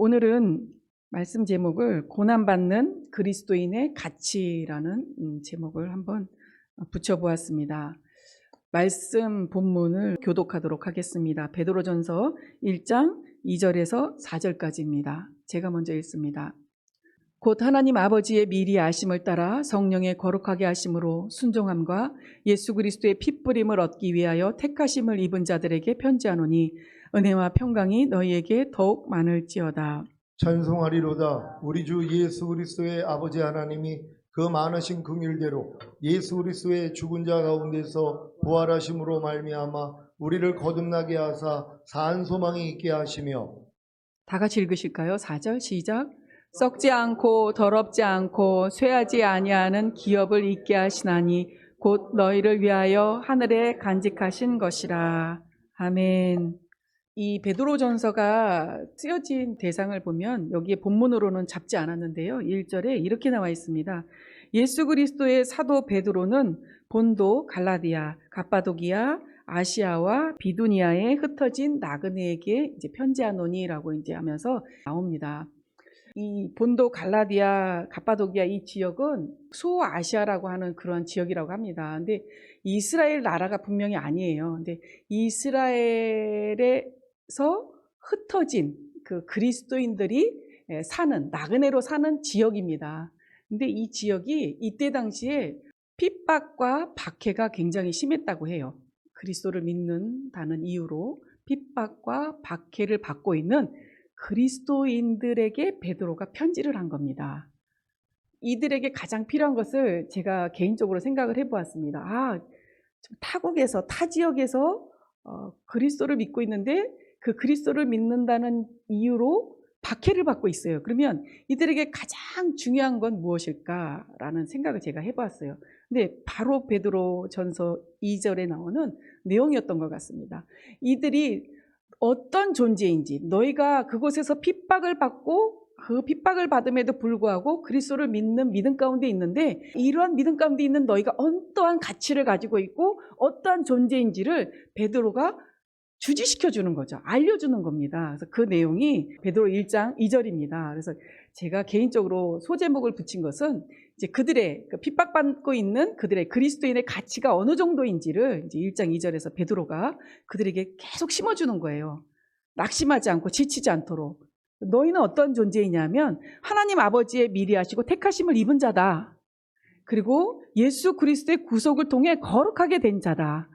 오늘은 말씀 제목을 고난받는 그리스도인의 가치라는 제목을 한번 붙여보았습니다. 말씀 본문을 교독하도록 하겠습니다. 베드로전서 1장 2절에서 4절까지입니다. 제가 먼저 읽습니다. 곧 하나님 아버지의 미리 아심을 따라 성령의 거룩하게 하심으로 순종함과 예수 그리스도의 핏부림을 얻기 위하여 택하심을 입은 자들에게 편지하노니 은혜와 평강이 너희에게 더욱 많을지어다. 찬송하리로다. 우리 주 예수 그리스도의 아버지 하나님이 그 많으신 긍휼대로 예수 그리스도의 죽은 자 가운데서 부활하심으로 말미암아 우리를 거듭나게 하사 산 소망이 있게 하시며. 다 같이 읽으실까요? 4절 시작. 썩지 않고 더럽지 않고 쇠하지 아니하는 기업을 있게 하시나니 곧 너희를 위하여 하늘에 간직하신 것이라. 아멘. 이 베드로전서가 쓰여진 대상을 보면 여기에 본문으로는 잡지 않았는데요. 1절에 이렇게 나와 있습니다. 예수 그리스도의 사도 베드로는 본도, 갈라디아, 갑바도기아, 아시아와 비두니아에 흩어진 나그네에게 이제 편지하노니라고 이제 하면서 나옵니다. 이 본도, 갈라디아, 갑바도기아 이 지역은 소아시아라고 하는 그런 지역이라고 합니다. 근데 이스라엘 나라가 분명히 아니에요. 근데 이스라엘에서 흩어진 그 그리스도인들이 사는, 나그네로 사는 지역입니다. 근데 이 지역이 이때 당시에 핍박과 박해가 굉장히 심했다고 해요. 그리스도를 믿는다는 이유로 핍박과 박해를 받고 있는 그리스도인들에게 베드로가 편지를 한 겁니다. 이들에게 가장 필요한 것을 제가 개인적으로 생각을 해보았습니다. 타국에서, 타 지역에서 그리스도를 믿고 있는데 그 그리스도를 믿는다는 이유로 박해를 받고 있어요. 그러면 이들에게 가장 중요한 건 무엇일까라는 생각을 제가 해보았어요. 근데 바로 베드로 전서 2절에 나오는 내용이었던 것 같습니다. 이들이 어떤 존재인지, 너희가 그곳에서 핍박을 받고 그 핍박을 받음에도 불구하고 그리스도를 믿는 믿음 가운데 있는데, 이러한 믿음 가운데 있는 너희가 어떠한 가치를 가지고 있고 어떠한 존재인지를 베드로가 주지시켜 주는 거죠. 알려주는 겁니다. 그래서 그 내용이 베드로 1장 2절입니다. 그래서 제가 개인적으로 소제목을 붙인 것은 이제 그들의 핍박받고 있는 그들의 그리스도인의 가치가 어느 정도인지를 이제 1장 2절에서 베드로가 그들에게 계속 심어주는 거예요. 낙심하지 않고 지치지 않도록. 너희는 어떤 존재이냐면 하나님 아버지의 미리 하시고 택하심을 입은 자다. 그리고 예수 그리스도의 구속을 통해 거룩하게 된 자다.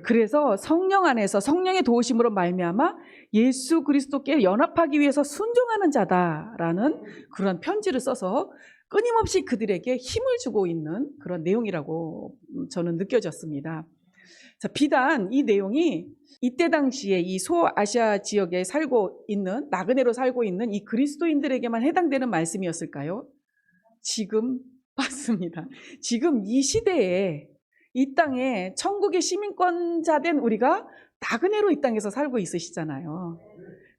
그래서 성령 안에서 성령의 도우심으로 말미암아 예수 그리스도께 연합하기 위해서 순종하는 자다라는 그런 편지를 써서 끊임없이 그들에게 힘을 주고 있는 그런 내용이라고 저는 느껴졌습니다. 자, 비단 이 내용이 이때 당시에 이 소아시아 지역에 살고 있는, 나그네로 살고 있는 이 그리스도인들에게만 해당되는 말씀이었을까요? 지금 맞습니다. 지금 이 시대에 이 땅에 천국의 시민권자 된 우리가 나그네로 이 땅에서 살고 있으시잖아요.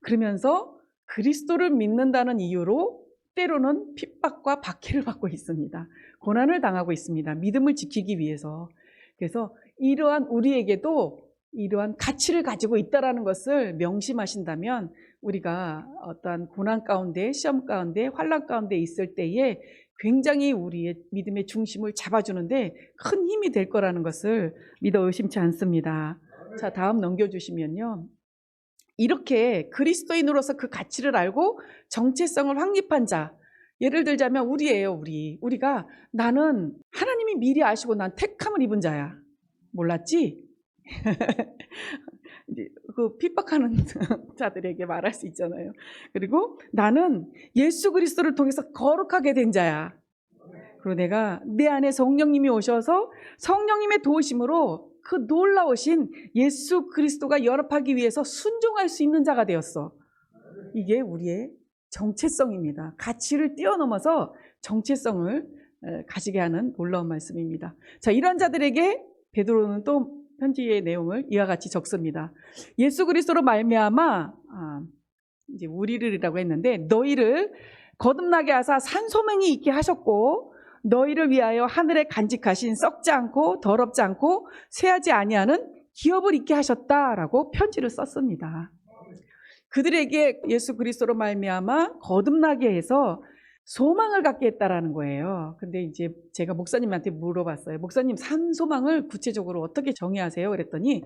그러면서 그리스도를 믿는다는 이유로 때로는 핍박과 박해를 받고 있습니다. 고난을 당하고 있습니다. 믿음을 지키기 위해서. 그래서 이러한 우리에게도 이러한 가치를 가지고 있다는 것을 명심하신다면 우리가 어떠한 고난 가운데, 시험 가운데, 환난 가운데 있을 때에 굉장히 우리의 믿음의 중심을 잡아주는데 큰 힘이 될 거라는 것을 믿어 의심치 않습니다. 자, 다음 넘겨주시면요. 이렇게 그리스도인으로서 그 가치를 알고 정체성을 확립한 자, 예를 들자면 우리예요. 우리가 나는 하나님이 미리 아시고 난 택함을 입은 자야. 몰랐지? 그 핍박하는 자들에게 말할 수 있잖아요. 그리고 나는 예수 그리스도를 통해서 거룩하게 된 자야. 그리고 내가 내 안에 성령님이 오셔서 성령님의 도우심으로 그 놀라우신 예수 그리스도가 연합하기 위해서 순종할 수 있는 자가 되었어. 이게 우리의 정체성입니다. 가치를 뛰어넘어서 정체성을 가지게 하는 놀라운 말씀입니다. 자, 이런 자들에게 베드로는 또 편지의 내용을 이와 같이 적습니다. 예수 그리스도로 말미암아 이제 우리를이라고 했는데 너희를 거듭나게 하사 산 소망이 있게 하셨고 너희를 위하여 하늘에 간직하신 썩지 않고 더럽지 않고 쇠하지 아니하는 기업을 있게 하셨다라고 편지를 썼습니다. 그들에게 예수 그리스도로 말미암아 거듭나게 해서 소망을 갖게 했다라는 거예요. 근데 이제 제가 목사님한테 물어봤어요. 목사님, 산 소망을 구체적으로 어떻게 정의하세요? 그랬더니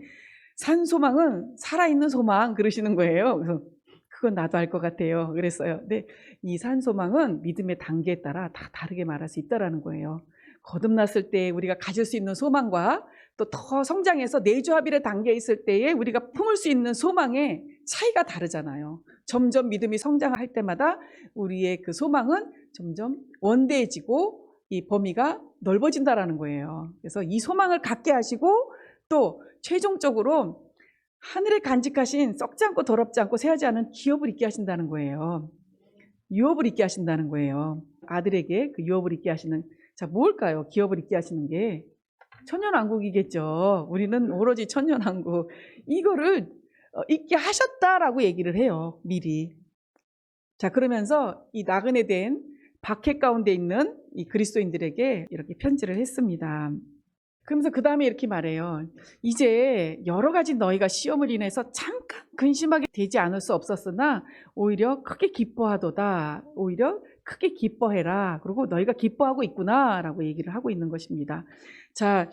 산 소망은 살아있는 소망 그러시는 거예요. 그래서 그건 나도 알 것 같아요. 그랬어요. 근데 이 산 소망은 믿음의 단계에 따라 다 다르게 말할 수 있다라는 거예요. 거듭났을 때 우리가 가질 수 있는 소망과 또 더 성장해서 내주합일의 단계에 있을 때에 우리가 품을 수 있는 소망의 차이가 다르잖아요. 점점 믿음이 성장할 때마다 우리의 그 소망은 점점 원대해지고 이 범위가 넓어진다라는 거예요. 그래서 이 소망을 갖게 하시고 또 최종적으로 하늘에 간직하신 썩지 않고 더럽지 않고 새하지 않은 기업을 있게 하신다는 거예요. 유업을 있게 하신다는 거예요. 아들에게 그 유업을 있게 하시는, 자, 뭘까요? 기업을 있게 하시는 게 천년왕국이겠죠. 우리는 오로지 천년왕국. 이거를 있게 하셨다라고 얘기를 해요. 미리. 자, 그러면서 이 나그네 된 박해 가운데 있는 이 그리스도인들에게 이렇게 편지를 했습니다. 그러면서 그 다음에 이렇게 말해요. 이제 여러 가지 너희가 시험을 인해서 잠깐 근심하게 되지 않을 수 없었으나 오히려 크게 기뻐하도다. 오히려 크게 기뻐해라. 그리고 너희가 기뻐하고 있구나 라고 얘기를 하고 있는 것입니다. 자,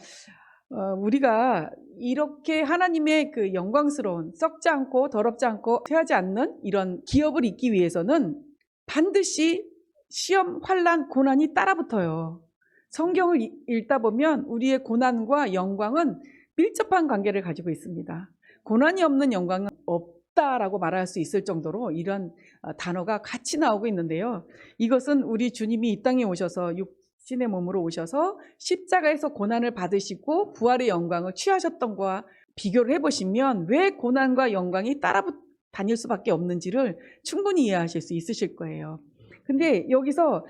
우리가 이렇게 하나님의 그 영광스러운 썩지 않고 더럽지 않고 쇠하지 않는 이런 기업을 잇기 위해서는 반드시 시험, 환난, 고난이 따라붙어요. 성경을 읽다 보면 우리의 고난과 영광은 밀접한 관계를 가지고 있습니다. 고난이 없는 영광은 없다라고 말할 수 있을 정도로 이런 단어가 같이 나오고 있는데요. 이것은 우리 주님이 이 땅에 오셔서 육신의 몸으로 오셔서 십자가에서 고난을 받으시고 부활의 영광을 취하셨던 것과 비교를 해보시면 왜 고난과 영광이 다닐 수밖에 없는지를 충분히 이해하실 수 있으실 거예요. 근데 여기서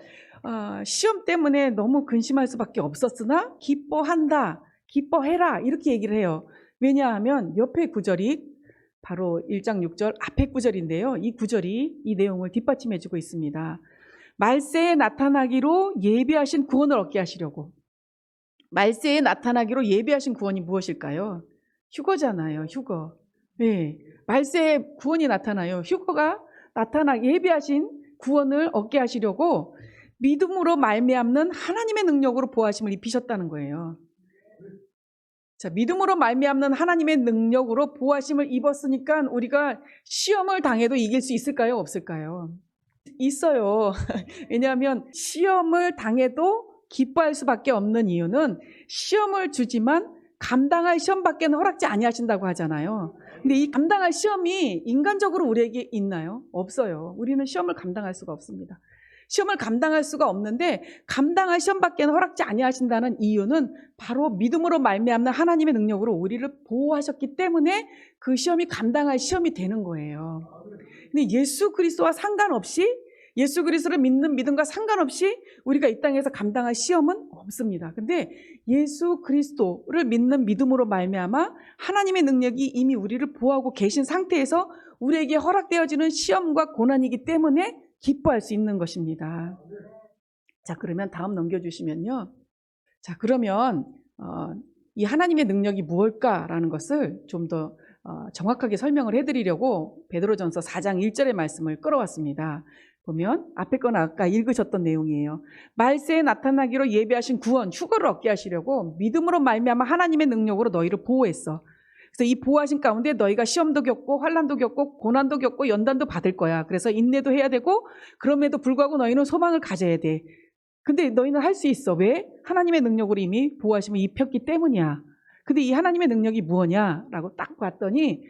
시험 때문에 너무 근심할 수밖에 없었으나 기뻐한다, 기뻐해라 이렇게 얘기를 해요. 왜냐하면 옆에 구절이 바로 1장 6절 앞에 구절인데요. 이 구절이 이 내용을 뒷받침해주고 있습니다. 말세에 나타나기로 예비하신 구원을 얻게 하시려고. 말세에 나타나기로 예비하신 구원이 무엇일까요? 휴거잖아요. 휴거. 네, 말세에 구원이 나타나요. 휴거가 예비하신 구원을 얻게 하시려고 믿음으로 말미암는 하나님의 능력으로 보호하심을 입히셨다는 거예요. 자, 믿음으로 말미암는 하나님의 능력으로 보호하심을 입었으니까 우리가 시험을 당해도 이길 수 있을까요? 없을까요? 있어요. 왜냐하면 시험을 당해도 기뻐할 수밖에 없는 이유는 시험을 주지만 감당할 시험밖에는 허락지 아니하신다고 하잖아요. 근데 이 감당할 시험이 인간적으로 우리에게 있나요? 없어요. 우리는 시험을 감당할 수가 없습니다. 시험을 감당할 수가 없는데 감당할 시험밖에는 허락지 아니하신다는 이유는 바로 믿음으로 말미암는 하나님의 능력으로 우리를 보호하셨기 때문에 그 시험이 감당할 시험이 되는 거예요. 근데 예수 그리스도와 상관없이 예수 그리스도를 믿는 믿음과 상관없이 우리가 이 땅에서 감당할 시험은 없습니다. 근데 예수 그리스도를 믿는 믿음으로 말미암아 하나님의 능력이 이미 우리를 보호하고 계신 상태에서 우리에게 허락되어지는 시험과 고난이기 때문에 기뻐할 수 있는 것입니다. 자, 그러면 다음 넘겨주시면요. 자, 그러면 이 하나님의 능력이 무엇일까라는 것을 좀 더 정확하게 설명을 해드리려고 베드로전서 4장 1절의 말씀을 끌어왔습니다. 보면 앞에 건 아까 읽으셨던 내용이에요. 말세에 나타나기로 예비하신 구원, 휴거를 얻게 하시려고 믿음으로 말미암아 하나님의 능력으로 너희를 보호했어. 그래서 이 보호하신 가운데 너희가 시험도 겪고 환난도 겪고 고난도 겪고 연단도 받을 거야. 그래서 인내도 해야 되고 그럼에도 불구하고 너희는 소망을 가져야 돼. 근데 너희는 할 수 있어. 왜? 하나님의 능력으로 이미 보호하심을 입혔기 때문이야. 근데 이 하나님의 능력이 무엇이냐라고 딱 봤더니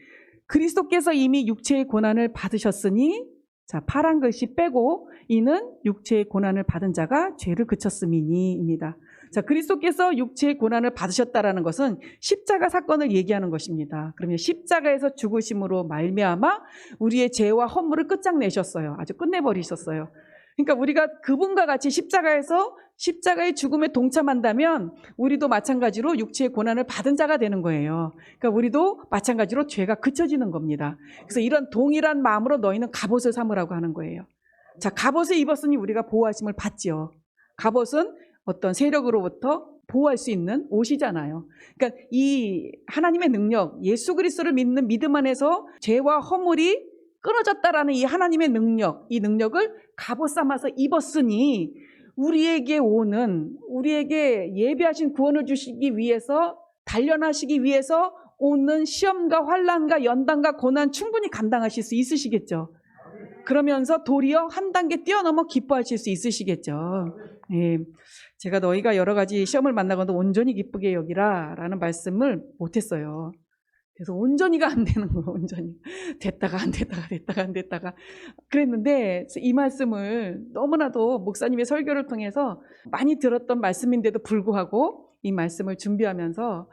그리스도께서 이미 육체의 고난을 받으셨으니, 자, 파란 글씨 빼고 이는 육체의 고난을 받은 자가 죄를 그쳤음이니입니다. 자, 그리스도께서 육체의 고난을 받으셨다라는 것은 십자가 사건을 얘기하는 것입니다. 그러면 십자가에서 죽으심으로 말미암아 우리의 죄와 허물을 끝장내셨어요. 아주 끝내버리셨어요. 그러니까 우리가 그분과 같이 십자가의 죽음에 동참한다면 우리도 마찬가지로 육체의 고난을 받은 자가 되는 거예요. 그러니까 우리도 마찬가지로 죄가 그쳐지는 겁니다. 그래서 이런 동일한 마음으로 너희는 갑옷을 삼으라고 하는 거예요. 자, 갑옷을 입었으니 우리가 보호하심을 받지요. 갑옷은 어떤 세력으로부터 보호할 수 있는 옷이잖아요. 그러니까 이 하나님의 능력, 예수 그리스도를 믿는 믿음 안에서 죄와 허물이 끊어졌다라는 이 하나님의 능력, 이 능력을 갑옷 삼아서 입었으니 우리에게 예비하신 구원을 주시기 위해서, 단련하시기 위해서 오는 시험과 환난과 연단과 고난 충분히 감당하실 수 있으시겠죠. 그러면서 도리어 한 단계 뛰어넘어 기뻐하실 수 있으시겠죠. 예, 제가 너희가 여러 가지 시험을 만나고도 온전히 기쁘게 여기라 라는 말씀을 못했어요. 그래서 온전히가 안 되는 거예요. 온전히 됐다가 안 됐다가 됐다가 안 됐다가 그랬는데, 이 말씀을 너무나도 목사님의 설교를 통해서 많이 들었던 말씀인데도 불구하고 이 말씀을 준비하면서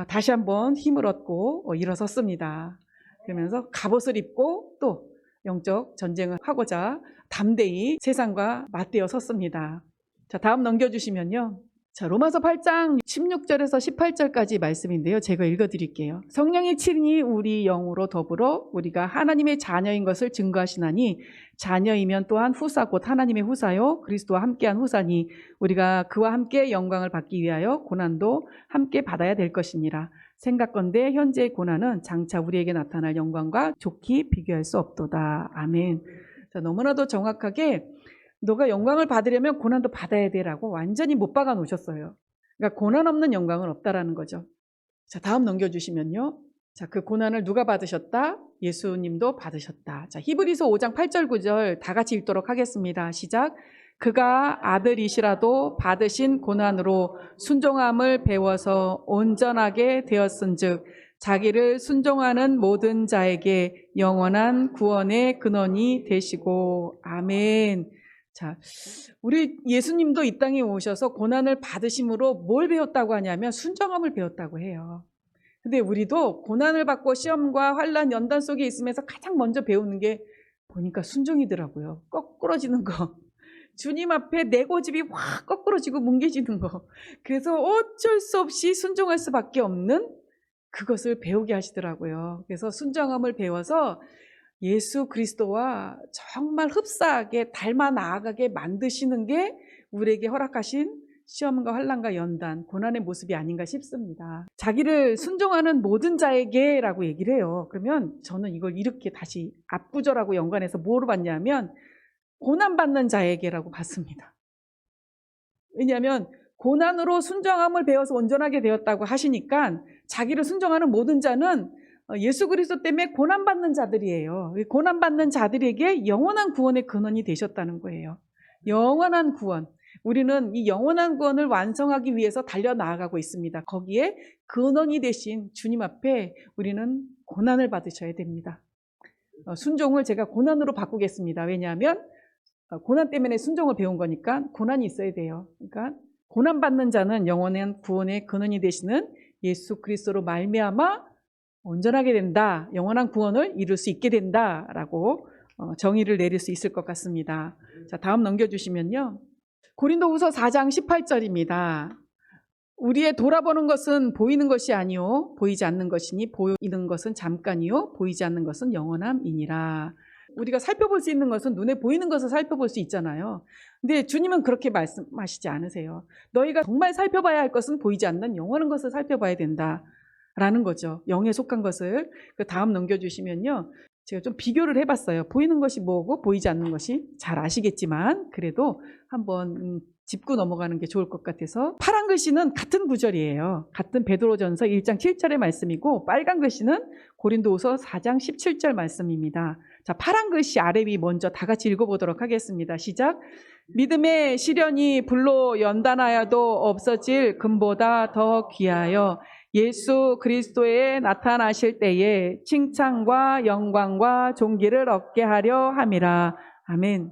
다시 한번 힘을 얻고 일어섰습니다. 그러면서 갑옷을 입고 또 영적 전쟁을 하고자 담대히 세상과 맞대어 섰습니다. 자, 다음 넘겨주시면요. 자, 로마서 8장 16절에서 18절까지 말씀인데요. 제가 읽어드릴게요. 성령이 친히 우리 영으로 더불어 우리가 하나님의 자녀인 것을 증거하시나니, 자녀이면 또한 후사 곧 하나님의 후사요 그리스도와 함께한 후사니 우리가 그와 함께 영광을 받기 위하여 고난도 함께 받아야 될 것이니라. 생각건대 현재의 고난은 장차 우리에게 나타날 영광과 좋게 비교할 수 없도다. 아멘. 자, 너무나도 정확하게 너가 영광을 받으려면 고난도 받아야 되라고 완전히 못 박아 놓으셨어요. 그러니까 고난 없는 영광은 없다라는 거죠. 자, 다음 넘겨주시면요. 자, 그 고난을 누가 받으셨다? 예수님도 받으셨다. 자, 히브리서 5장 8절 9절 다 같이 읽도록 하겠습니다. 시작. 그가 아들이시라도 받으신 고난으로 순종함을 배워서 온전하게 되었은즉 자기를 순종하는 모든 자에게 영원한 구원의 근원이 되시고. 아멘. 자, 우리 예수님도 이 땅에 오셔서 고난을 받으심으로 뭘 배웠다고 하냐면 순종함을 배웠다고 해요. 근데 우리도 고난을 받고 시험과 환난, 연단 속에 있으면서 가장 먼저 배우는 게 보니까 순종이더라고요. 거꾸러지는 거. 주님 앞에 내 고집이 확 거꾸러지고 뭉개지는 거. 그래서 어쩔 수 없이 순종할 수밖에 없는 그것을 배우게 하시더라고요. 그래서 순종함을 배워서 예수 그리스도와 정말 흡사하게 닮아 나아가게 만드시는 게 우리에게 허락하신 시험과 환난과 연단, 고난의 모습이 아닌가 싶습니다. 자기를 순종하는 모든 자에게 라고 얘기를 해요. 그러면 저는 이걸 이렇게 다시 앞구절하고 연관해서 뭐로 봤냐면 고난받는 자에게라고 봤습니다. 왜냐하면 고난으로 순종함을 배워서 온전하게 되었다고 하시니까 자기를 순종하는 모든 자는 예수 그리스도 때문에 고난받는 자들이에요. 고난받는 자들에게 영원한 구원의 근원이 되셨다는 거예요. 영원한 구원. 우리는 이 영원한 구원을 완성하기 위해서 달려나아가고 있습니다. 거기에 근원이 되신 주님 앞에 우리는 고난을 받으셔야 됩니다. 순종을 제가 고난으로 바꾸겠습니다. 왜냐하면 고난 때문에 순종을 배운 거니까 고난이 있어야 돼요. 그러니까 고난받는 자는 영원한 구원의 근원이 되시는 예수 그리스도로 말미암아 온전하게 된다. 영원한 구원을 이룰 수 있게 된다라고 정의를 내릴 수 있을 것 같습니다. 자, 다음 넘겨주시면요. 고린도후서 4장 18절입니다. 우리의 돌아보는 것은 보이는 것이 아니요 보이지 않는 것이니 보이는 것은 잠깐이요 보이지 않는 것은 영원함이니라. 우리가 살펴볼 수 있는 것은 눈에 보이는 것을 살펴볼 수 있잖아요. 근데 주님은 그렇게 말씀하시지 않으세요. 너희가 정말 살펴봐야 할 것은 보이지 않는 영원한 것을 살펴봐야 된다라는 거죠. 영에 속한 것을. 그 다음 넘겨주시면요. 제가 좀 비교를 해봤어요. 보이는 것이 뭐고 보이지 않는 것이 잘 아시겠지만 그래도 한번 짚고 넘어가는 게 좋을 것 같아서, 파란 글씨는 같은 구절이에요. 같은 베드로전서 1장 7절의 말씀이고 빨간 글씨는 고린도후서 4장 17절 말씀입니다. 자, 파란 글씨 아래 위 먼저 다 같이 읽어보도록 하겠습니다. 시작. 믿음의 시련이 불로 연단하여도 없어질 금보다 더 귀하여 예수 그리스도에 나타나실 때에 칭찬과 영광과 존귀를 얻게 하려 함이라. 아멘.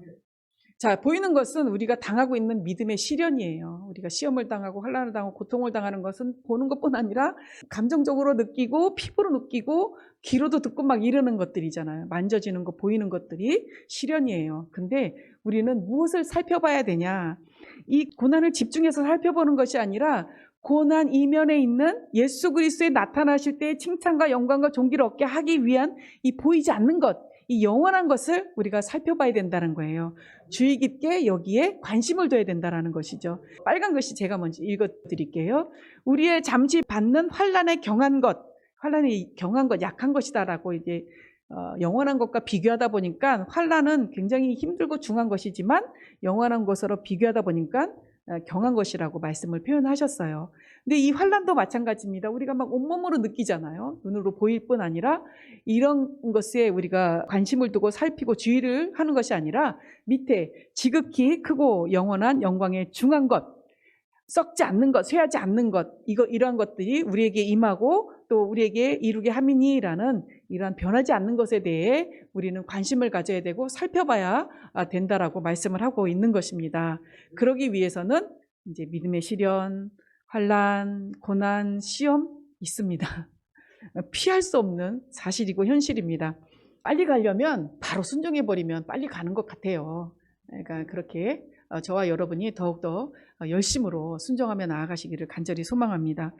자, 보이는 것은 우리가 당하고 있는 믿음의 시련이에요. 우리가 시험을 당하고 환난을 당하고 고통을 당하는 것은 보는 것뿐 아니라 감정적으로 느끼고 피부로 느끼고 귀로도 듣고 막 이러는 것들이잖아요. 만져지는 것, 보이는 것들이 시련이에요. 근데 우리는 무엇을 살펴봐야 되냐? 이 고난을 집중해서 살펴보는 것이 아니라 고난 이면에 있는 예수 그리스도에 나타나실 때의 칭찬과 영광과 존귀를 얻게 하기 위한 이 보이지 않는 것, 이 영원한 것을 우리가 살펴봐야 된다는 거예요. 주의 깊게 여기에 관심을 둬야 된다는 것이죠. 빨간 글씨 제가 먼저 읽어드릴게요. 우리의 잠시 받는 환난에 경한 것, 환난이 경한 것, 약한 것이다라고 이제 영원한 것과 비교하다 보니까 환난은 굉장히 힘들고 중한 것이지만 영원한 것으로 비교하다 보니까 경한 것이라고 말씀을 표현하셨어요. 근데 이 환난도 마찬가지입니다. 우리가 막 온몸으로 느끼잖아요. 눈으로 보일 뿐 아니라 이런 것에 우리가 관심을 두고 살피고 주의를 하는 것이 아니라 밑에 지극히 크고 영원한 영광의 중한 것, 썩지 않는 것, 쇠하지 않는 것, 이러한 것들이 우리에게 임하고 또 우리에게 이루게 함이니라는 이러한 변하지 않는 것에 대해 우리는 관심을 가져야 되고 살펴봐야 된다라고 말씀을 하고 있는 것입니다. 그러기 위해서는 이제 믿음의 시련, 환난, 고난, 시험 있습니다. 피할 수 없는 사실이고 현실입니다. 빨리 가려면 바로 순종해버리면 빨리 가는 것 같아요. 그러니까 그렇게 저와 여러분이 더욱더 열심으로 순종하며 나아가시기를 간절히 소망합니다.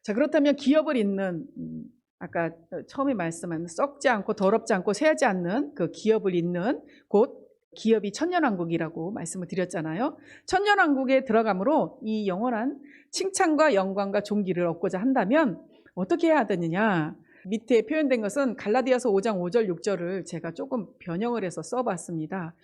자, 그렇다면 기업을 잇는 아까 처음에 말씀한 썩지 않고 더럽지 않고 쇠하지 않는 그 기업을 잇는 곳, 기업이 천년왕국이라고 말씀을 드렸잖아요. 천년왕국에 들어감으로 이 영원한 칭찬과 영광과 존귀를 얻고자 한다면 어떻게 해야 되느냐? 밑에 표현된 것은 갈라디아서 5장 5절 6절을 제가 조금 변형을 해서 써봤습니다.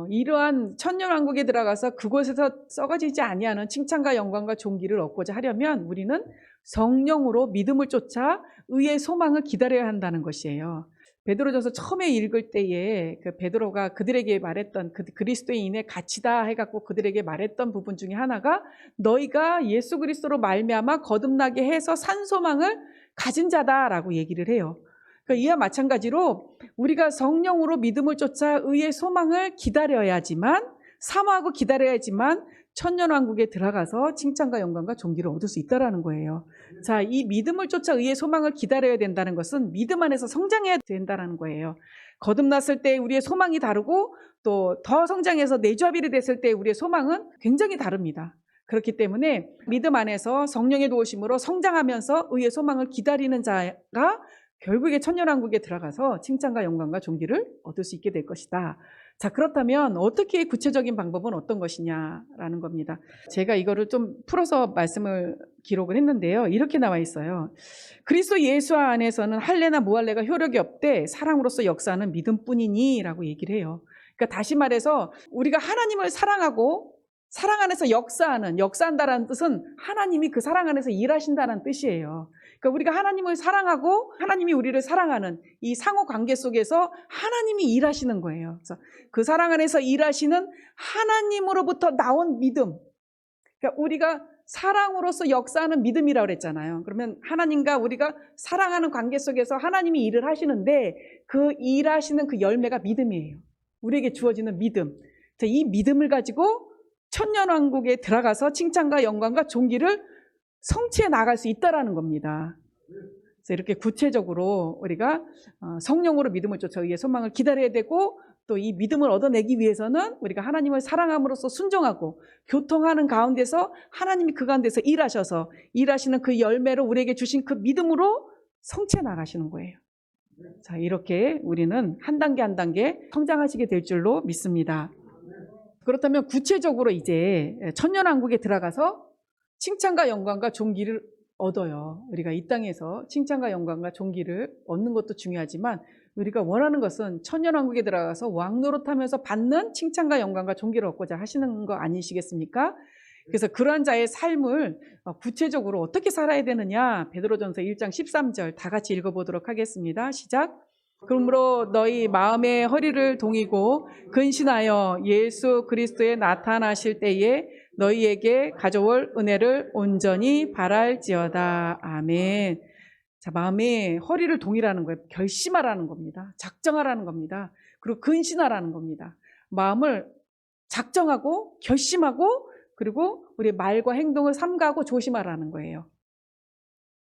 이러한 천년왕국에 들어가서 그곳에서 썩어지지 아니하는 칭찬과 영광과 존귀를 얻고자 하려면 우리는 성령으로 믿음을 쫓아 의의 소망을 기다려야 한다는 것이에요. 베드로전서 처음에 읽을 때에 그 베드로가 그들에게 말했던 그 그리스도인의 가치다 해갖고 그들에게 말했던 부분 중에 하나가 너희가 예수 그리스도로 말미암아 거듭나게 해서 산 소망을 가진 자다라고 얘기를 해요. 그러니까 이와 마찬가지로 우리가 성령으로 믿음을 쫓아 의의 소망을 기다려야지만 사모하고 기다려야지만 천년왕국에 들어가서 칭찬과 영광과 존귀를 얻을 수 있다는 거예요. 자, 이 믿음을 쫓아 의의 소망을 기다려야 된다는 것은 믿음 안에서 성장해야 된다는 거예요. 거듭났을 때 우리의 소망이 다르고 또 더 성장해서 내주합일이 됐을 때 우리의 소망은 굉장히 다릅니다. 그렇기 때문에 믿음 안에서 성령의 도우심으로 성장하면서 의의 소망을 기다리는 자가 결국에 천년왕국에 들어가서 칭찬과 영광과 존귀를 얻을 수 있게 될 것이다. 자, 그렇다면 어떻게 구체적인 방법은 어떤 것이냐라는 겁니다. 제가 이거를 좀 풀어서 말씀을 기록을 했는데요. 이렇게 나와 있어요. 그리스도 예수 안에서는 할례나 무할례가 효력이 없되 사랑으로서 역사하는 믿음뿐이니 라고 얘기를 해요. 그러니까 다시 말해서 우리가 하나님을 사랑하고 사랑 안에서 역사한다라는 뜻은 하나님이 그 사랑 안에서 일하신다는 뜻이에요. 그러니까 우리가 하나님을 사랑하고 하나님이 우리를 사랑하는 이 상호 관계 속에서 하나님이 일하시는 거예요. 그래서 그 사랑 안에서 일하시는 하나님으로부터 나온 믿음. 그러니까 우리가 사랑으로서 역사하는 믿음이라고 그랬잖아요. 그러면 하나님과 우리가 사랑하는 관계 속에서 하나님이 일을 하시는데 그 일하시는 그 열매가 믿음이에요. 우리에게 주어지는 믿음. 이 믿음을 가지고 천년왕국에 들어가서 칭찬과 영광과 존귀를 성취해 나갈 수 있다라는 겁니다. 그래서 이렇게 구체적으로 우리가 성령으로 믿음을 쫓아 의의 소망을 기다려야 되고 또 이 믿음을 얻어내기 위해서는 우리가 하나님을 사랑함으로써 순종하고 교통하는 가운데서 하나님이 그 가운데서 일하셔서 일하시는 그 열매로 우리에게 주신 그 믿음으로 성취해 나가시는 거예요. 자, 이렇게 우리는 한 단계 한 단계 성장하시게 될 줄로 믿습니다. 그렇다면 구체적으로 이제 천년왕국에 들어가서 칭찬과 영광과 존귀를 얻어요. 우리가 이 땅에서 칭찬과 영광과 존귀를 얻는 것도 중요하지만 우리가 원하는 것은 천년왕국에 들어가서 왕노릇하면서 받는 칭찬과 영광과 존귀를 얻고자 하시는 거 아니시겠습니까? 그래서 그러한 자의 삶을 구체적으로 어떻게 살아야 되느냐, 베드로전서 1장 13절 다 같이 읽어보도록 하겠습니다. 시작. 그러므로 너희 마음의 허리를 동이고 근신하여 예수 그리스도에 나타나실 때에 너희에게 가져올 은혜를 온전히 바랄지어다. 아멘. 자, 마음의 허리를 동이라는 거예요. 결심하라는 겁니다. 작정하라는 겁니다. 그리고 근신하라는 겁니다. 마음을 작정하고 결심하고 그리고 우리 말과 행동을 삼가하고 조심하라는 거예요.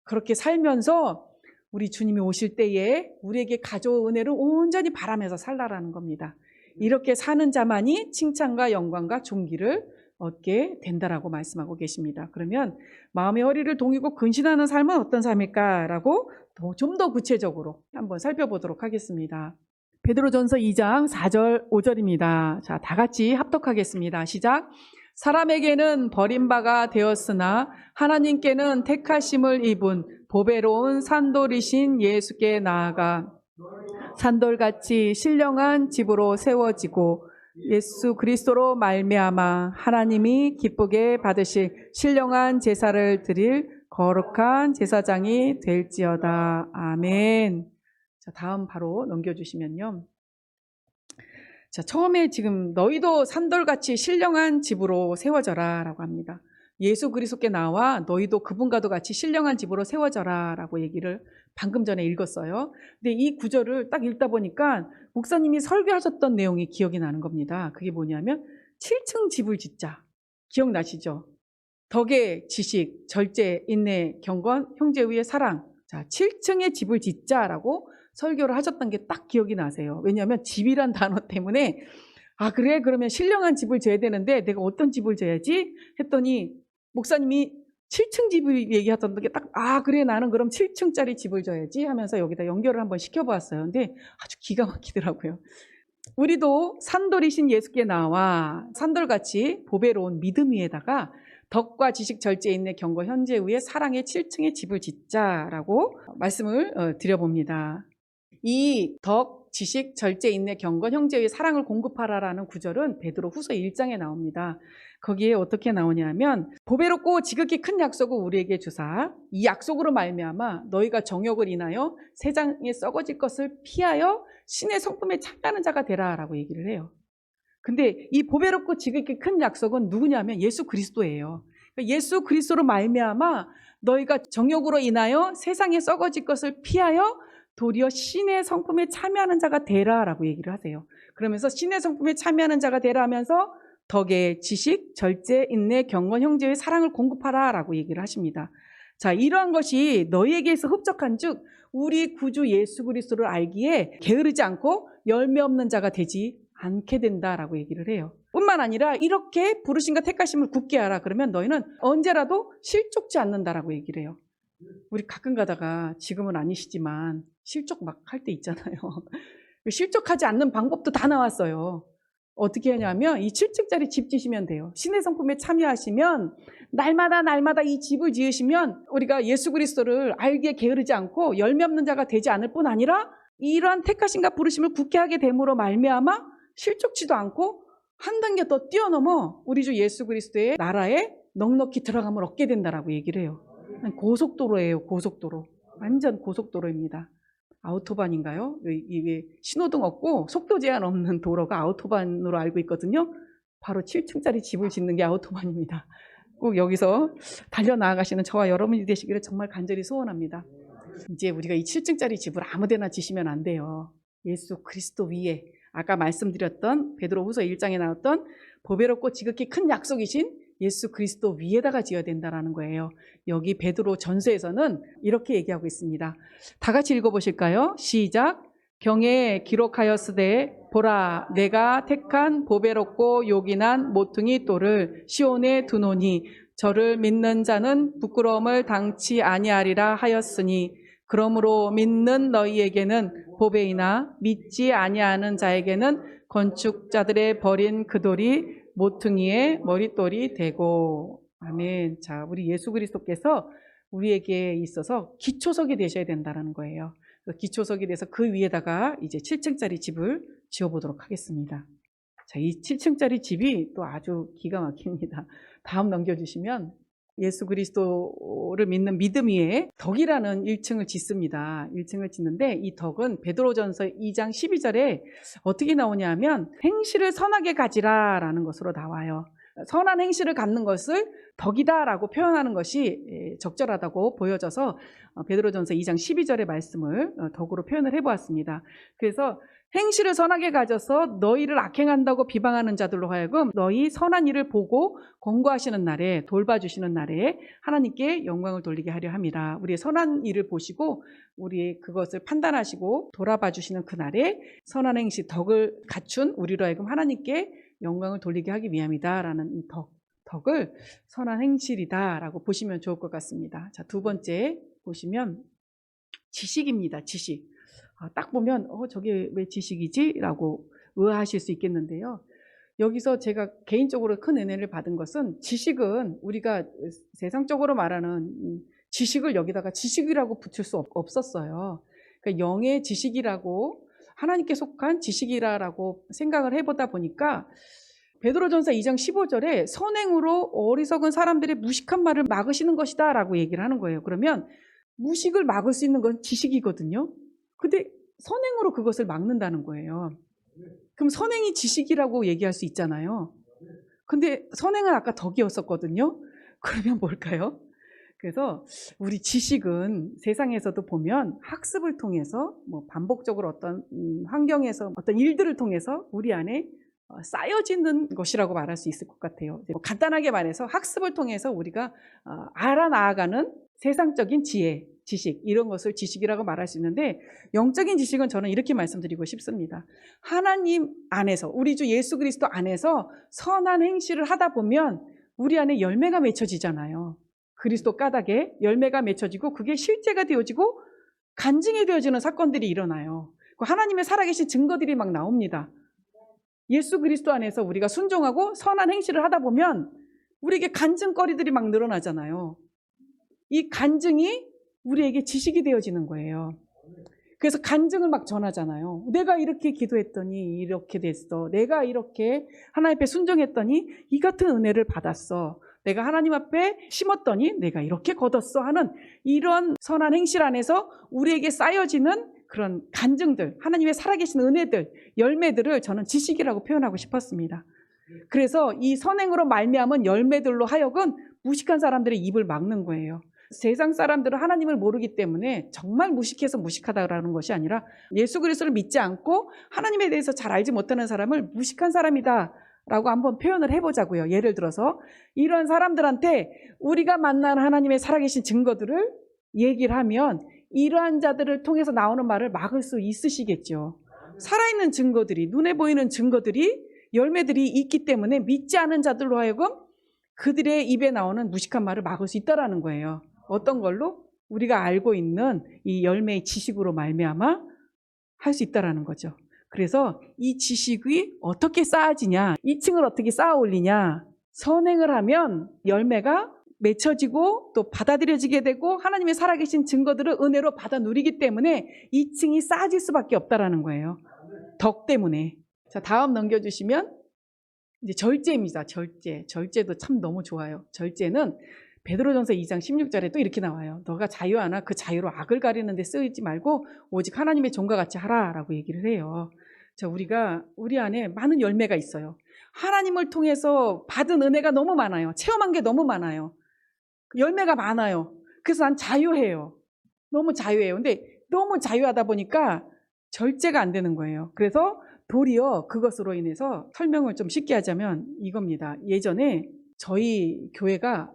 그렇게 살면서 우리 주님이 오실 때에 우리에게 가져올 은혜를 온전히 바라면서 살라라는 겁니다. 이렇게 사는 자만이 칭찬과 영광과 존귀를 얻게 된다라고 말씀하고 계십니다. 그러면 마음의 허리를 동이고 근신하는 삶은 어떤 삶일까라고 좀 더 구체적으로 한번 살펴보도록 하겠습니다. 베드로전서 2장 4절 5절입니다. 자, 다 같이 합독하겠습니다. 시작. 사람에게는 버림바가 되었으나 하나님께는 택하심을 입은 보배로운 산돌이신 예수께 나아가 산돌같이 신령한 집으로 세워지고 예수 그리스도로 말미암아 하나님이 기쁘게 받으실 신령한 제사를 드릴 거룩한 제사장이 될지어다. 아멘. 자, 다음 바로 넘겨주시면요. 자, 처음에 지금 너희도 산돌같이 신령한 집으로 세워져라 라고 합니다. 예수 그리스도께 나와 너희도 그분과도 같이 신령한 집으로 세워져라 라고 얘기를 방금 전에 읽었어요. 근데 이 구절을 딱 읽다 보니까 목사님이 설교하셨던 내용이 기억이 나는 겁니다. 그게 뭐냐면 7층 집을 짓자. 기억나시죠? 덕의 지식, 절제, 인내, 경건, 형제 위의 사랑. 자, 7층의 집을 짓자라고 설교를 하셨던 게 딱 기억이 나세요. 왜냐하면 집이란 단어 때문에 아 그래? 그러면 신령한 집을 져야 되는데 내가 어떤 집을 져야지? 했더니 목사님이 7층 집을 얘기하던 게 딱 아 그래 나는 그럼 7층짜리 집을 져야지 하면서 여기다 연결을 한번 시켜보았어요. 근데 아주 기가 막히더라고요. 우리도 산돌이신 예수께 나와 산돌같이 보배로운 믿음 위에다가 덕과 지식 절제 인내 경거 현재 위에 사랑의 7층의 집을 짓자라고 말씀을 드려봅니다. 이 덕, 지식, 절제, 인내, 경건, 형제 위에 사랑을 공급하라라는 구절은 베드로 후서 1장에 나옵니다. 거기에 어떻게 나오냐면 보배롭고 지극히 큰 약속을 우리에게 주사 이 약속으로 말미암아 너희가 정욕을 인하여 세상에 썩어질 것을 피하여 신의 성품에 참여하는 자가 되라라고 얘기를 해요. 근데 이 보배롭고 지극히 큰 약속은 누구냐면 예수 그리스도예요. 그러니까 예수 그리스도로 말미암아 너희가 정욕으로 인하여 세상에 썩어질 것을 피하여 도리어 신의 성품에 참여하는 자가 되라라고 얘기를 하세요. 그러면서 신의 성품에 참여하는 자가 되라 하면서 덕의 지식, 절제, 인내, 경건, 형제의 사랑을 공급하라라고 얘기를 하십니다. 자, 이러한 것이 너희에게서 흡족한 즉 우리 구주 예수 그리스도를 알기에 게으르지 않고 열매 없는 자가 되지 않게 된다라고 얘기를 해요. 뿐만 아니라 이렇게 부르심과 택하심을 굳게 하라. 그러면 너희는 언제라도 실족지 않는다라고 얘기를 해요. 우리 가끔 가다가 지금은 아니시지만 실족 막 할 때 있잖아요. 실족하지 않는 방법도 다 나왔어요. 어떻게 하냐면 이 7층짜리 집 지시면 돼요. 신의 성품에 참여하시면 날마다 이 집을 지으시면 우리가 예수 그리스도를 알기에 게으르지 않고 열매 없는 자가 되지 않을 뿐 아니라 이러한 택하심과 부르심을 굳게 하게 됨으로 말미암아 실족치도 않고 한 단계 더 뛰어넘어 우리 주 예수 그리스도의 나라에 넉넉히 들어감을 얻게 된다라고 얘기를 해요. 고속도로예요. 고속도로. 완전 고속도로입니다. 아우토반인가요? 이게 신호등 없고 속도 제한 없는 도로가 아우토반으로 알고 있거든요. 바로 7층짜리 집을 짓는 게 아우토반입니다. 꼭 여기서 달려나가시는 저와 여러분이 되시기를 정말 간절히 소원합니다. 이제 우리가 이 7층짜리 집을 아무데나 지시면 안 돼요. 예수 그리스도 위에 아까 말씀드렸던 베드로후서 1장에 나왔던 보배롭고 지극히 큰 약속이신 예수 그리스도 위에다가 지어야 된다는 거예요. 여기 베드로 전서에서는 이렇게 얘기하고 있습니다. 다 같이 읽어보실까요? 시작. 경에 기록하였으되 보라 내가 택한 보배롭고 요긴한 모퉁이 돌을 시온에 두노니 저를 믿는 자는 부끄러움을 당치 아니하리라 하였으니 그러므로 믿는 너희에게는 보배이나 믿지 아니하는 자에게는 건축자들의 버린 그 돌이 모퉁이의 머릿돌이 되고. 아멘. 자, 우리 예수 그리스도께서 우리에게 있어서 기초석이 되셔야 된다는 거예요. 기초석이 돼서 그 위에다가 이제 7층짜리 집을 지어보도록 하겠습니다. 자, 이 7층짜리 집이 또 아주 기가 막힙니다. 다음 넘겨주시면 예수 그리스도를 믿는 믿음 위에 덕이라는 1층을 짓습니다. 1층을 짓는데 이 덕은 베드로전서 2장 12절에 어떻게 나오냐면 행실을 선하게 가지라라는 것으로 나와요. 선한 행실을 갖는 것을 덕이다라고 표현하는 것이 적절하다고 보여져서 베드로전서 2장 12절의 말씀을 덕으로 표현을 해보았습니다. 그래서 행실을 선하게 가져서 너희를 악행한다고 비방하는 자들로 하여금 너희 선한 일을 보고 권고하시는 날에 돌봐주시는 날에 하나님께 영광을 돌리게 하려 함이라. 우리의 선한 일을 보시고 우리의 그것을 판단하시고 돌아봐 주시는 그 날에 선한 행실 덕을 갖춘 우리로 하여금 하나님께 영광을 돌리게 하기 위함이다라는 이 덕을 선한 행실이다라고 보시면 좋을 것 같습니다. 자, 두 번째 보시면 지식입니다. 지식. 딱 보면 저게 왜 지식이지? 라고 의아하실 수 있겠는데요. 여기서 제가 개인적으로 큰 은혜를 받은 것은 지식은 우리가 세상적으로 말하는 지식을 여기다가 지식이라고 붙일 수 없었어요. 그러니까 영의 지식이라고 하나님께 속한 지식이라고 생각을 해보다 보니까 베드로전서 2장 15절에 선행으로 어리석은 사람들의 무식한 말을 막으시는 것이다 라고 얘기를 하는 거예요. 그러면 무식을 막을 수 있는 건 지식이거든요. 근데 선행으로 그것을 막는다는 거예요. 그럼 선행이 지식이라고 얘기할 수 있잖아요. 근데 선행은 아까 덕이었었거든요. 그러면 뭘까요? 그래서 우리 지식은 세상에서도 보면 학습을 통해서 반복적으로 어떤 환경에서 어떤 일들을 통해서 우리 안에 쌓여지는 것이라고 말할 수 있을 것 같아요. 간단하게 말해서 학습을 통해서 우리가 알아나가는 세상적인 지혜, 지식, 이런 것을 지식이라고 말할 수 있는데, 영적인 지식은 저는 이렇게 말씀드리고 싶습니다. 하나님 안에서, 우리 주 예수 그리스도 안에서 선한 행실을 하다 보면 우리 안에 열매가 맺혀지잖아요. 그리스도 까닭에 열매가 맺혀지고 그게 실제가 되어지고 간증이 되어지는 사건들이 일어나요. 하나님의 살아계신 증거들이 막 나옵니다. 예수 그리스도 안에서 우리가 순종하고 선한 행실을 하다 보면 우리에게 간증거리들이 막 늘어나잖아요. 이 간증이 우리에게 지식이 되어지는 거예요. 그래서 간증을 막 전하잖아요. 내가 이렇게 기도했더니 이렇게 됐어. 내가 이렇게 하나님 앞에 순종했더니 이 같은 은혜를 받았어. 내가 하나님 앞에 심었더니 내가 이렇게 거뒀어 하는 이런 선한 행실 안에서 우리에게 쌓여지는 그런 간증들, 하나님의 살아계신 은혜들, 열매들을 저는 지식이라고 표현하고 싶었습니다. 그래서 이 선행으로 말미암은 열매들로 하여금 무식한 사람들의 입을 막는 거예요. 세상 사람들은 하나님을 모르기 때문에 정말 무식해서 무식하다라는 것이 아니라 예수 그리스도를 믿지 않고 하나님에 대해서 잘 알지 못하는 사람을 무식한 사람이다 라고 한번 표현을 해보자고요. 예를 들어서 이런 사람들한테 우리가 만난 하나님의 살아계신 증거들을 얘기를 하면 이러한 자들을 통해서 나오는 말을 막을 수 있으시겠죠. 살아있는 증거들이, 눈에 보이는 증거들이, 열매들이 있기 때문에 믿지 않은 자들로 하여금 그들의 입에 나오는 무식한 말을 막을 수 있다라는 거예요. 어떤 걸로? 우리가 알고 있는 이 열매의 지식으로 말미암아 할 수 있다라는 거죠. 그래서 이 지식이 어떻게 쌓아지냐, 이 층을 어떻게 쌓아 올리냐, 선행을 하면 열매가 맺혀지고 또 받아들여지게 되고 하나님의 살아계신 증거들을 은혜로 받아 누리기 때문에 이 층이 쌓아질 수밖에 없다라는 거예요. 덕 때문에. 자, 다음 넘겨주시면 이제 절제입니다. 절제도 참 너무 좋아요. 절제는 베드로전서 2장 16절에 또 이렇게 나와요. 너가 자유하나 그 자유로 악을 가리는 데 쓰이지 말고 오직 하나님의 종과 같이 하라라고 얘기를 해요. 자, 우리 안에 많은 열매가 있어요. 하나님을 통해서 받은 은혜가 너무 많아요. 체험한 게 너무 많아요. 열매가 많아요. 그래서 난 자유해요. 너무 자유해요. 근데 너무 자유하다 보니까 절제가 안 되는 거예요. 그래서 도리어 그것으로 인해서 설명을 좀 쉽게 하자면 이겁니다. 예전에 저희 교회가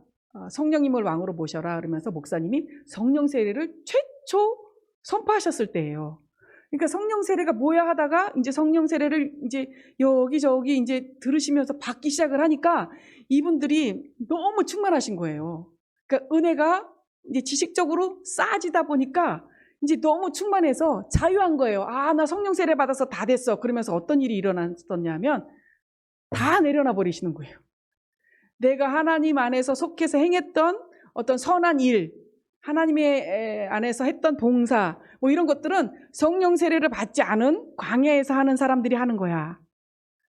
성령님을 왕으로 모셔라 그러면서 목사님이 성령 세례를 최초 선포하셨을 때예요. 그러니까 성령 세례가 뭐야 하다가 이제 성령 세례를 이제 여기저기 이제 들으시면서 받기 시작을 하니까 이분들이 너무 충만하신 거예요. 그러니까 은혜가 이제 지식적으로 쌓아지다 보니까 이제 너무 충만해서 자유한 거예요. 아, 나 성령 세례 받아서 다 됐어. 그러면서 어떤 일이 일어났었냐면 다 내려놔 버리시는 거예요. 내가 하나님 안에서 속해서 행했던 어떤 선한 일, 하나님의 안에서 했던 봉사, 뭐 이런 것들은 성령 세례를 받지 않은 광야에서 하는 사람들이 하는 거야.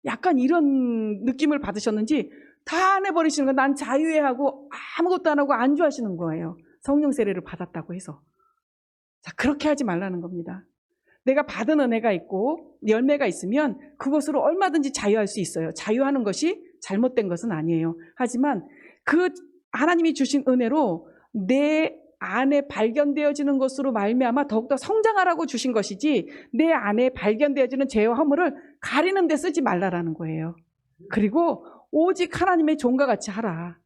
약간 이런 느낌을 받으셨는지 다 안 해버리시는 거야. 난 자유해 하고 아무것도 안 하고 안주하시는 거예요. 성령 세례를 받았다고 해서. 자, 그렇게 하지 말라는 겁니다. 내가 받은 은혜가 있고 열매가 있으면 그것으로 얼마든지 자유할 수 있어요. 자유하는 것이 잘못된 것은 아니에요. 하지만 그 하나님이 주신 은혜로 내 안에 발견되어지는 것으로 말미암아 더욱더 성장하라고 주신 것이지 내 안에 발견되어지는 죄와 허물을 가리는 데 쓰지 말라라는 거예요. 그리고 오직 하나님의 종과 같이 하라.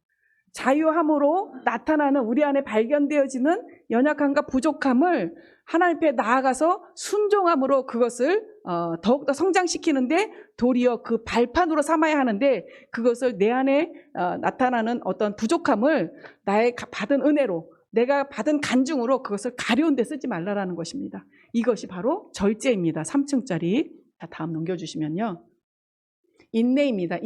자유함으로 나타나는 우리 안에 발견되어지는 연약함과 부족함을 하나님 앞에 나아가서 순종함으로 그것을 더욱더 성장시키는데 도리어 그 발판으로 삼아야 하는데 그것을 내 안에 나타나는 어떤 부족함을 나의 받은 은혜로 내가 받은 간증으로 그것을 가려운 데 쓰지 말라라는 것입니다. 이것이 바로 절제입니다. 3층짜리. 자, 다음 넘겨주시면요. 인내입니다.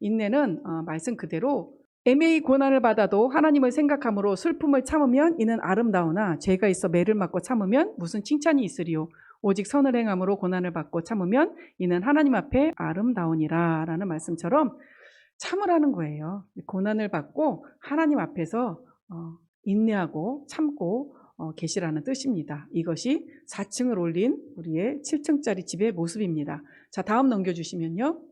인내는 말씀 그대로 애매히 고난을 받아도 하나님을 생각함으로 슬픔을 참으면 이는 아름다우나 죄가 있어 매를 맞고 참으면 무슨 칭찬이 있으리요. 오직 선을 행함으로 고난을 받고 참으면 이는 하나님 앞에 아름다우니라 라는 말씀처럼 참으라는 거예요. 고난을 받고 하나님 앞에서 인내하고 참고 계시라는 뜻입니다. 이것이 4층을 올린 우리의 7층짜리 집의 모습입니다. 자, 다음 넘겨주시면요.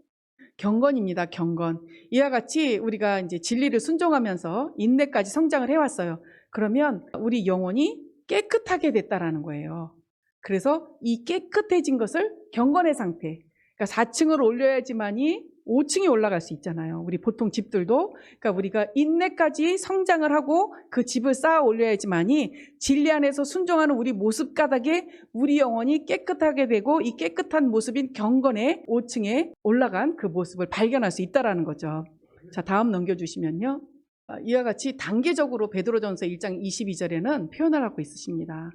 경건입니다. 경건. 이와 같이 우리가 이제 진리를 순종하면서 인내까지 성장을 해왔어요. 그러면 우리 영혼이 깨끗하게 됐다라는 거예요. 그래서 이 깨끗해진 것을 경건의 상태. 그러니까 4층을 올려야지만이 5층이 올라갈 수 있잖아요. 우리 보통 집들도. 그러니까 우리가 인내까지 성장을 하고 그 집을 쌓아 올려야지만이 진리 안에서 순종하는 우리 모습 가닥에 우리 영혼이 깨끗하게 되고 이 깨끗한 모습인 경건의 5층에 올라간 그 모습을 발견할 수 있다는 거죠. 자, 다음 넘겨주시면요. 이와 같이 단계적으로 베드로전서 1장 22절에는 표현을 하고 있으십니다.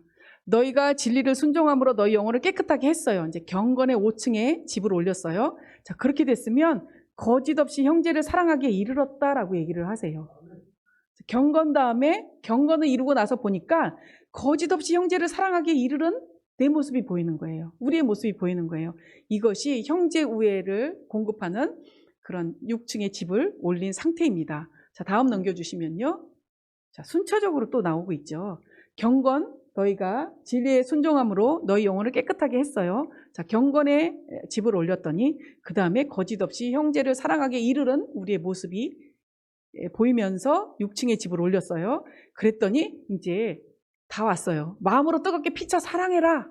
너희가 진리를 순종함으로 너희 영혼을 깨끗하게 했어요. 이제 경건의 5층에 집을 올렸어요. 자, 그렇게 됐으면 거짓 없이 형제를 사랑하기에 이르렀다라고 얘기를 하세요. 경건 다음에 경건을 이루고 나서 보니까 거짓 없이 형제를 사랑하기에 이르른 내 모습이 보이는 거예요. 우리의 모습이 보이는 거예요. 이것이 형제 우애를 공급하는 그런 6층의 집을 올린 상태입니다. 자, 다음 넘겨주시면요. 자, 순차적으로 또 나오고 있죠. 경건, 너희가 진리에 순종함으로 너희 영혼을 깨끗하게 했어요. 자, 경건의 집을 올렸더니 그 다음에 거짓 없이 형제를 사랑하게 이르는 우리의 모습이 보이면서 6층의 집을 올렸어요. 그랬더니 이제 다 왔어요. 마음으로 뜨겁게 피차 사랑해라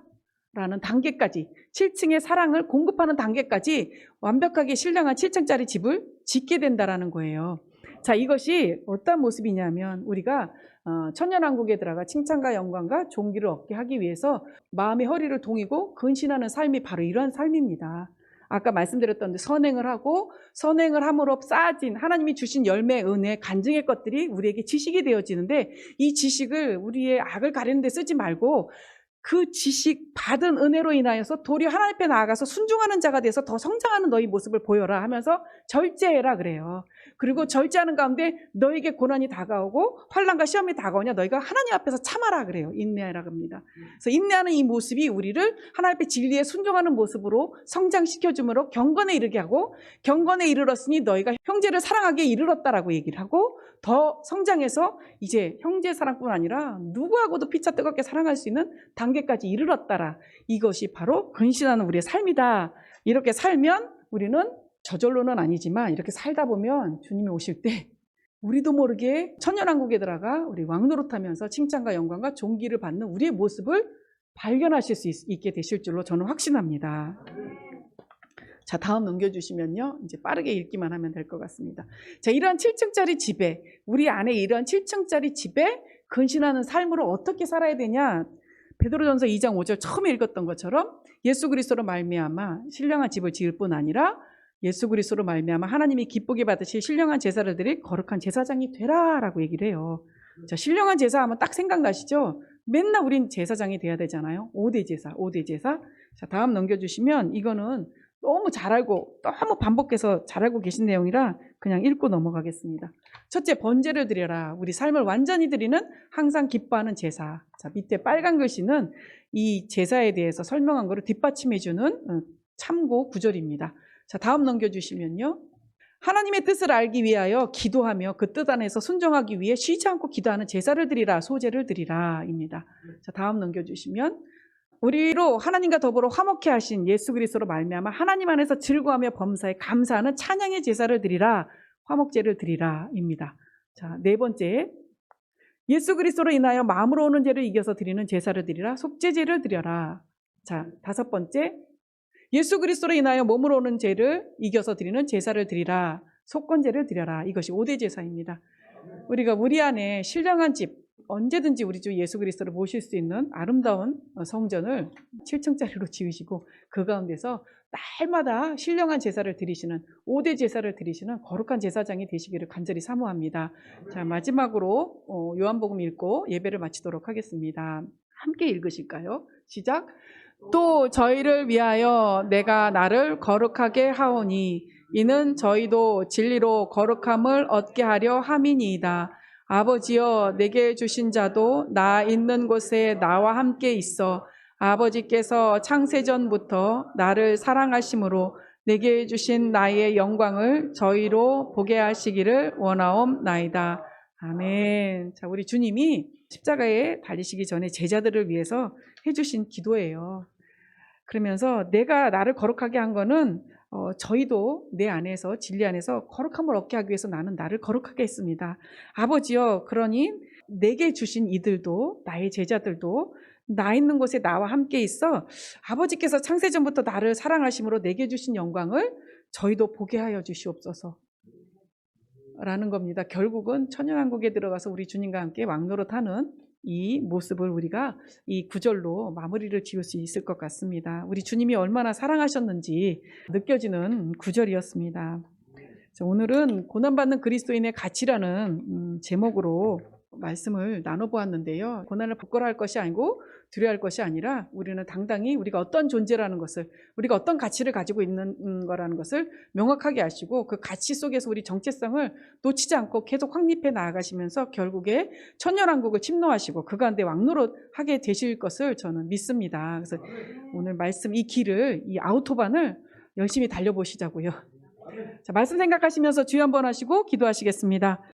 라는 단계까지, 7층의 사랑을 공급하는 단계까지 완벽하게 신령한 7층짜리 집을 짓게 된다라는 거예요. 자, 이것이 어떤 모습이냐면 우리가 천년왕국에 들어가 칭찬과 영광과 존귀를 얻게 하기 위해서 마음의 허리를 동이고 근신하는 삶이 바로 이런 삶입니다. 아까 말씀드렸던 선행을 하고 선행을 함으로 쌓아진 하나님이 주신 열매, 은혜, 간증의 것들이 우리에게 지식이 되어지는데 이 지식을 우리의 악을 가리는 데 쓰지 말고 그 지식 받은 은혜로 인하여서 도리어 하나님 앞에 나아가서 순종하는 자가 돼서 더 성장하는 너희 모습을 보여라 하면서 절제해라 그래요. 그리고 절제하는 가운데 너에게 고난이 다가오고 환난과 시험이 다가오냐 너희가 하나님 앞에서 참아라 그래요. 인내하라 합니다. 그래서 인내하는 이 모습이 우리를 하나님 앞에 진리에 순종하는 모습으로 성장시켜줌으로 경건에 이르게 하고 경건에 이르렀으니 너희가 형제를 사랑하기에 이르렀다라고 얘기를 하고 더 성장해서 이제 형제 사랑뿐 아니라 누구하고도 피차 뜨겁게 사랑할 수 있는 단계까지 이르렀다라. 이것이 바로 근신하는 우리의 삶이다. 이렇게 살면 우리는 저절로는 아니지만 이렇게 살다 보면 주님이 오실 때 우리도 모르게 천년왕국에 들어가 우리 왕노릇하면서 칭찬과 영광과 존귀를 받는 우리의 모습을 발견하실 수 있게 되실 줄로 저는 확신합니다. 자, 다음 넘겨주시면요. 이제 빠르게 읽기만 하면 될 것 같습니다. 자, 이러한 7층짜리 집에, 우리 안에 이러한 7층짜리 집에 근신하는 삶으로 어떻게 살아야 되냐? 베드로전서 2장 5절 처음에 읽었던 것처럼 예수 그리스도로 말미암아 신령한 집을 지을 뿐 아니라 예수 그리스도로 말미암아 하나님이 기쁘게 받으실 신령한 제사를 드릴 거룩한 제사장이 되라라고 얘기를 해요. 자, 신령한 제사 하면 딱 생각나시죠? 맨날 우린 제사장이 돼야 되잖아요. 5대 제사, 5대 제사. 자, 다음 넘겨주시면 이거는 너무 잘 알고 너무 반복해서 잘 알고 계신 내용이라 그냥 읽고 넘어가겠습니다. 첫째, 번제를 드려라. 우리 삶을 완전히 드리는 항상 기뻐하는 제사. 자, 밑에 빨간 글씨는 이 제사에 대해서 설명한 것을 뒷받침해주는 참고 구절입니다. 자, 다음 넘겨주시면요. 하나님의 뜻을 알기 위하여 기도하며 그 뜻 안에서 순종하기 위해 쉬지 않고 기도하는 제사를 드리라, 소제를 드리라 입니다. 자, 다음 넘겨주시면 우리로 하나님과 더불어 화목케 하신 예수 그리스도로 말미암아 하나님 안에서 즐거워하며 범사에 감사하는 찬양의 제사를 드리라, 화목제를 드리라 입니다. 자, 네 번째, 예수 그리스도로 인하여 마음으로 오는 죄를 이겨서 드리는 제사를 드리라, 속죄제를 드려라. 자, 다섯 번째, 예수 그리스도로 인하여 몸으로 오는 죄를 이겨서 드리는 제사를 드리라, 속건제를 드려라. 이것이 5대 제사입니다. 우리가 우리 안에 신령한 집, 언제든지 우리 주 예수 그리스도를 모실 수 있는 아름다운 성전을 7층짜리로 지으시고 그 가운데서 날마다 신령한 제사를 드리시는 5대 제사를 드리시는 거룩한 제사장이 되시기를 간절히 사모합니다. 자, 마지막으로 요한복음 읽고 예배를 마치도록 하겠습니다. 함께 읽으실까요? 시작. 또 저희를 위하여 내가 나를 거룩하게 하오니 이는 저희도 진리로 거룩함을 얻게 하려 함이니이다. 아버지여, 내게 주신 자도 나 있는 곳에 나와 함께 있어 아버지께서 창세전부터 나를 사랑하심으로 내게 주신 나의 영광을 저희로 보게 하시기를 원하옵나이다. 아멘. 자, 우리 주님이 십자가에 달리시기 전에 제자들을 위해서 해주신 기도예요. 그러면서 내가 나를 거룩하게 한 거는 저희도 내 안에서 진리 안에서 거룩함을 얻게 하기 위해서 나는 나를 거룩하게 했습니다. 아버지여, 그러니 내게 주신 이들도 나의 제자들도 나 있는 곳에 나와 함께 있어 아버지께서 창세전부터 나를 사랑하심으로 내게 주신 영광을 저희도 보게 하여 주시옵소서 라는 겁니다. 결국은 천연왕국에 들어가서 우리 주님과 함께 왕노릇하는 이 모습을 우리가 이 구절로 마무리를 지을 수 있을 것 같습니다. 우리 주님이 얼마나 사랑하셨는지 느껴지는 구절이었습니다. 오늘은 고난받는 그리스도인의 가치라는 제목으로 말씀을 나눠보았는데요. 고난을 부끄러워할 것이 아니고 두려워할 것이 아니라 우리는 당당히 우리가 어떤 존재라는 것을, 우리가 어떤 가치를 가지고 있는 거라는 것을 명확하게 아시고 그 가치 속에서 우리 정체성을 놓치지 않고 계속 확립해 나아가시면서 결국에 천년왕국을 침노하시고 그 가운데 왕노릇하게 되실 것을 저는 믿습니다. 그래서 오늘 말씀 이 길을, 이 아우토반을 열심히 달려보시자고요. 자, 말씀 생각하시면서 주여 한번 하시고 기도하시겠습니다.